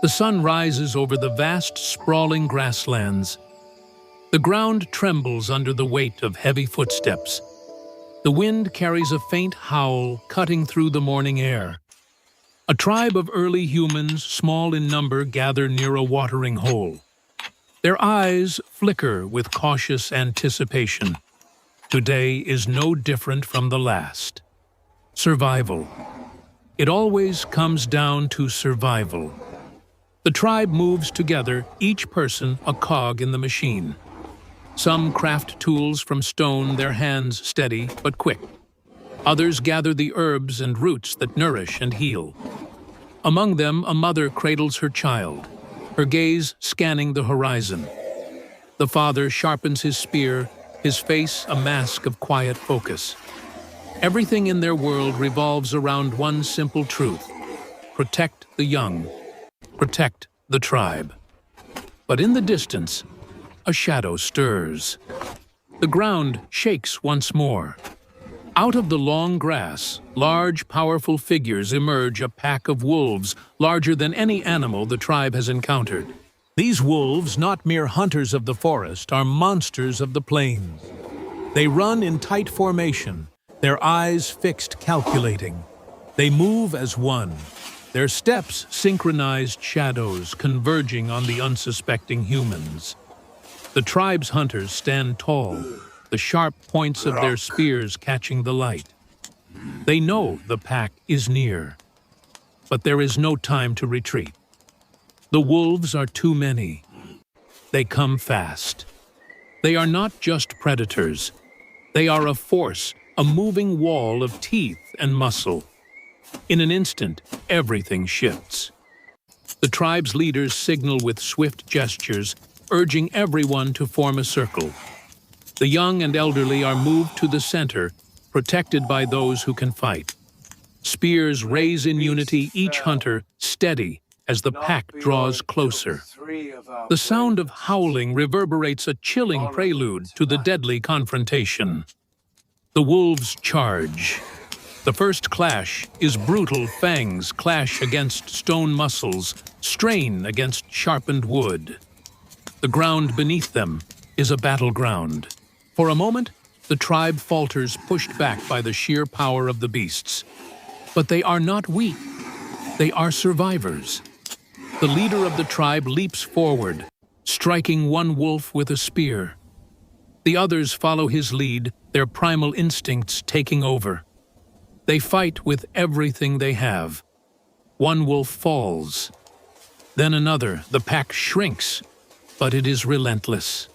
The sun rises over the vast, sprawling grasslands. The ground trembles under the weight of heavy footsteps. The wind carries a faint howl cutting through the morning air. A tribe of early humans, small in number, gather near a watering hole. Their eyes flicker with cautious anticipation. Today is no different from the last. Survival. It always comes down to survival. The tribe moves together, each person a cog in the machine. Some craft tools from stone, their hands steady but quick. Others gather the herbs and roots that nourish and heal. Among them, a mother cradles her child, her gaze scanning the horizon. The father sharpens his spear, his face a mask of quiet focus. Everything in their world revolves around one simple truth: protect the young, protect the tribe. But in the distance, a shadow stirs. The ground shakes once more. Out of the long grass, large, powerful figures emerge, a pack of wolves, larger than any animal the tribe has encountered. These wolves, not mere hunters of the forest, are monsters of the plains. They run in tight formation, their eyes fixed, calculating. They move as one, their steps synchronized shadows converging on the unsuspecting humans. The tribe's hunters stand tall, the sharp points of their spears catching the light. They know the pack is near, but there is no time to retreat. The wolves are too many. They come fast. They are not just predators. They are a force, a moving wall of teeth and muscle. In an instant, everything shifts. The tribe's leaders signal with swift gestures, urging everyone to form a circle. The young and elderly are moved to the center, protected by those who can fight. Spears raise in unity, each hunter steady as the pack draws closer. The sound of howling reverberates, a chilling prelude to the deadly confrontation. The wolves charge. The first clash is brutal. Fangs clash against stone muscles, strain against sharpened wood. The ground beneath them is a battleground. For a moment, the tribe falters, pushed back by the sheer power of the beasts. But they are not weak. They are survivors. The leader of the tribe leaps forward, striking one wolf with a spear. The others follow his lead, their primal instincts taking over. They fight with everything they have. One wolf falls. Then another. The pack shrinks, but it is relentless.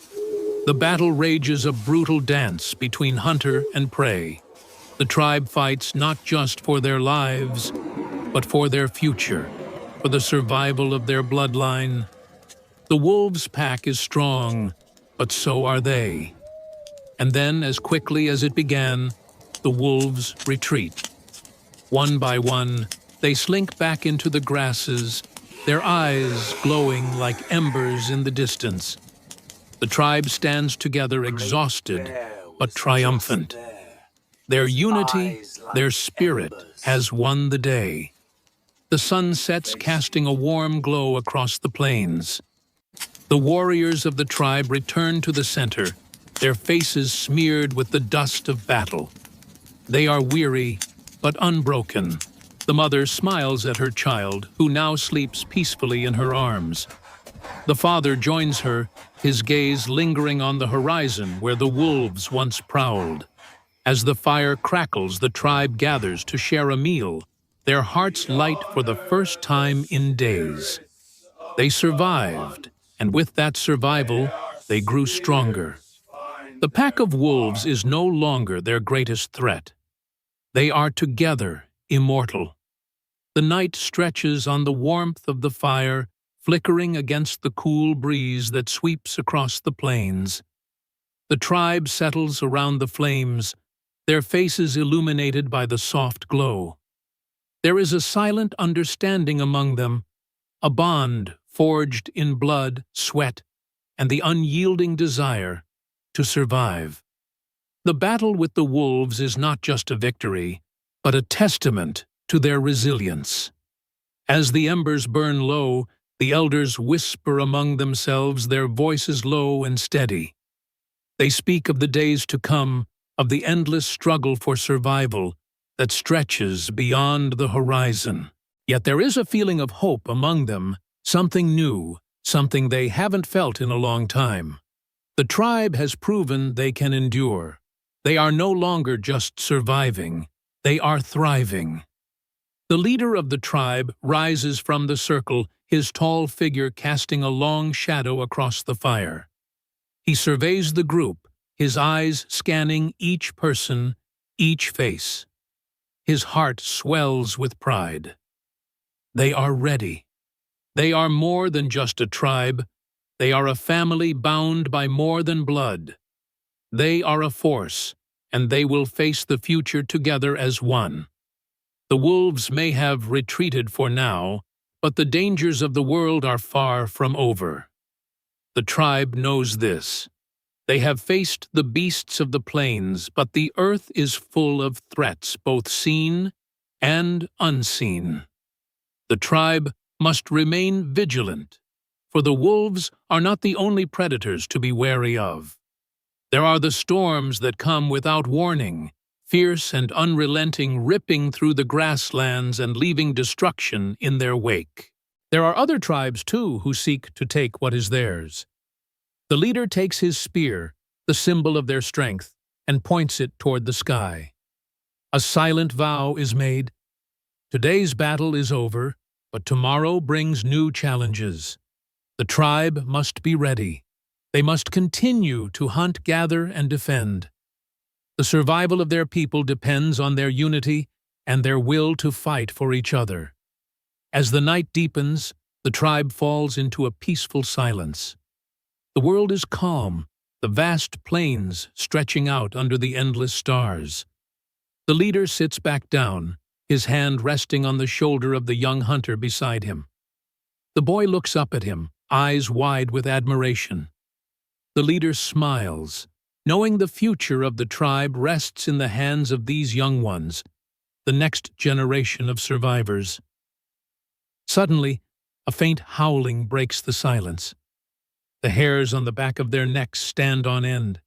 The battle rages, a brutal dance between hunter and prey. The tribe fights not just for their lives, but for their future, for the survival of their bloodline. The wolves' pack is strong, but so are they. And then, as quickly as it began, the wolves retreat. One by one, they slink back into the grasses, their eyes glowing like embers in the distance. The tribe stands together, exhausted but triumphant. Their unity, their spirit, has won the day. The sun sets, casting a warm glow across the plains. The warriors of the tribe return to the center, their faces smeared with the dust of battle. They are weary, but unbroken. The mother smiles at her child, who now sleeps peacefully in her arms. The father joins her, his gaze lingering on the horizon where the wolves once prowled. As the fire crackles, the tribe gathers to share a meal, their hearts light for the first time in days. They survived, and with that survival, they grew stronger. The pack of wolves is no longer their greatest threat. They are together immortal. The night stretches on the warmth of the fire, flickering against the cool breeze that sweeps across the plains. The tribe settles around the flames, their faces illuminated by the soft glow. There is a silent understanding among them, a bond forged in blood, sweat, and the unyielding desire to survive. The battle with the wolves is not just a victory, but a testament to their resilience. As the embers burn low, The elders whisper among themselves, their voices low and steady. They speak of the days to come, of the endless struggle for survival that stretches beyond the horizon. Yet there is a feeling of hope among them, something new, something they haven't felt in a long time. The tribe has proven they can endure. They are no longer just surviving, they are thriving. The leader of the tribe rises from the circle, his tall figure casting a long shadow across the fire. He surveys the group, his eyes scanning each person, each face. His heart swells with pride. They are ready. They are more than just a tribe. They are a family bound by more than blood. They are a force, and they will face the future together as one. The wolves may have retreated for now, but the dangers of the world are far from over. The tribe knows this. They have faced the beasts of the plains, but the earth is full of threats, both seen and unseen. The tribe must remain vigilant, for the wolves are not the only predators to be wary of. There are the storms that come without warning, fierce and unrelenting, ripping through the grasslands and leaving destruction in their wake. There are other tribes, too, who seek to take what is theirs. The leader takes his spear, the symbol of their strength, and points it toward the sky. A silent vow is made. Today's battle is over, but tomorrow brings new challenges. The tribe must be ready. They must continue to hunt, gather, and defend. The survival of their people depends on their unity and their will to fight for each other. As the night deepens, the tribe falls into a peaceful silence. The world is calm, the vast plains stretching out under the endless stars. The leader sits back down, his hand resting on the shoulder of the young hunter beside him. The boy looks up at him, eyes wide with admiration. The leader smiles, knowing the future of the tribe rests in the hands of these young ones, the next generation of survivors. Suddenly, a faint howling breaks the silence. The hairs on the back of their necks stand on end.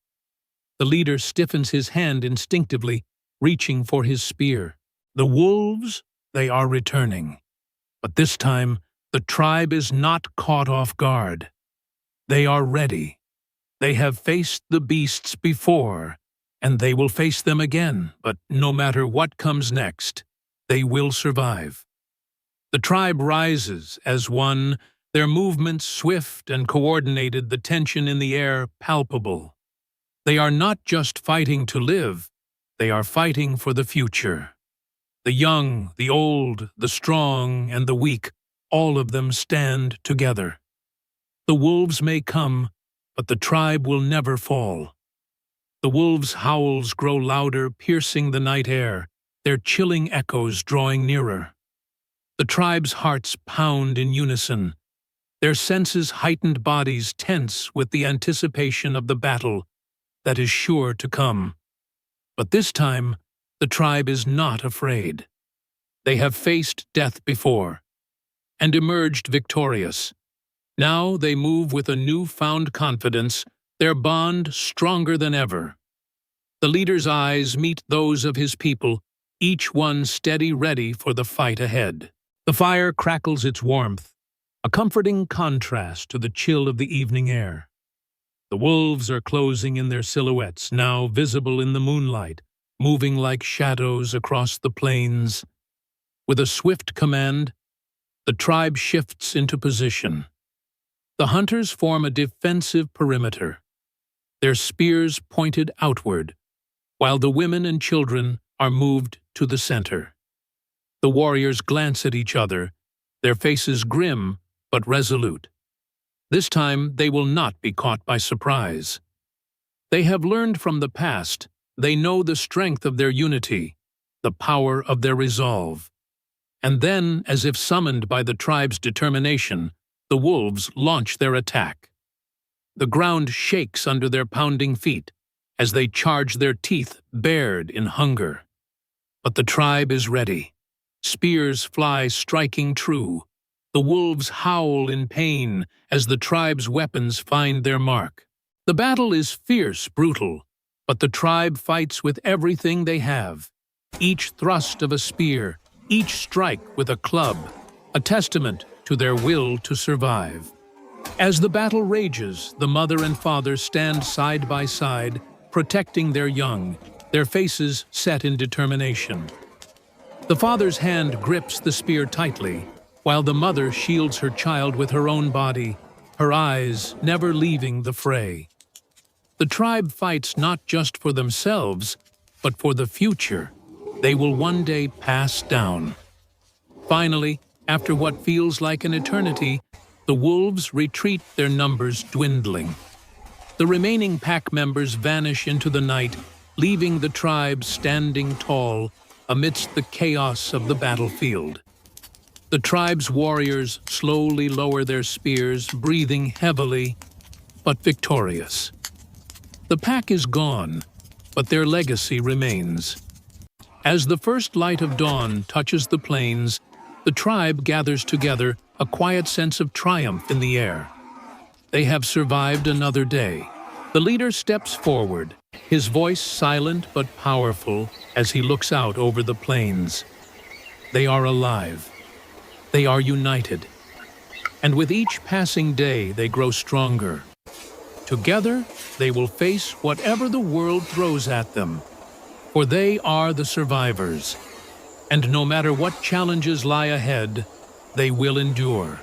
The leader stiffens his hand instinctively, reaching for his spear. The wolves, they are returning. But this time, the tribe is not caught off guard. They are ready. They have faced the beasts before, and they will face them again, but no matter what comes next, they will survive. The tribe rises as one, their movements swift and coordinated, the tension in the air palpable. They are not just fighting to live, they are fighting for the future. The young, the old, the strong, and the weak, all of them stand together. The wolves may come, but the tribe will never fall. The wolves' howls grow louder, piercing the night air, their chilling echoes drawing nearer. The tribe's hearts pound in unison, their senses heightened, bodies tense with the anticipation of the battle that is sure to come. But this time, the tribe is not afraid. They have faced death before and emerged victorious. Now they move with a newfound confidence, their bond stronger than ever. The leader's eyes meet those of his people, each one steady, ready for the fight ahead. The fire crackles its warmth, a comforting contrast to the chill of the evening air. The wolves are closing in their silhouettes, now visible in the moonlight, moving like shadows across the plains. With a swift command, the tribe shifts into position. The hunters form a defensive perimeter, their spears pointed outward, while the women and children are moved to the center. The warriors glance at each other, their faces grim but resolute. This time they will not be caught by surprise. They have learned from the past. They know the strength of their unity, the power of their resolve. And then, as if summoned by the tribe's determination, the wolves launch their attack. The ground shakes under their pounding feet as they charge, their teeth bared in hunger. But the tribe is ready. Spears fly striking true. The wolves howl in pain as the tribe's weapons find their mark. The battle is fierce, brutal, but the tribe fights with everything they have. Each thrust of a spear, each strike with a club, a testament to their will to survive. As the battle rages, the mother and father stand side by side, protecting their young, their faces set in determination. The father's hand grips the spear tightly, while the mother shields her child with her own body, her eyes never leaving the fray. The tribe fights not just for themselves, but for the future they will one day pass down. Finally, after what feels like an eternity, the wolves retreat, their numbers dwindling. The remaining pack members vanish into the night, leaving the tribe standing tall amidst the chaos of the battlefield. The tribe's warriors slowly lower their spears, breathing heavily, but victorious. The pack is gone, but their legacy remains. As the first light of dawn touches the plains, the tribe gathers together, a quiet sense of triumph in the air. They have survived another day. The leader steps forward, his voice silent but powerful as he looks out over the plains. They are alive. They are united. And with each passing day, they grow stronger. Together, they will face whatever the world throws at them, for they are the survivors. And no matter what challenges lie ahead, they will endure.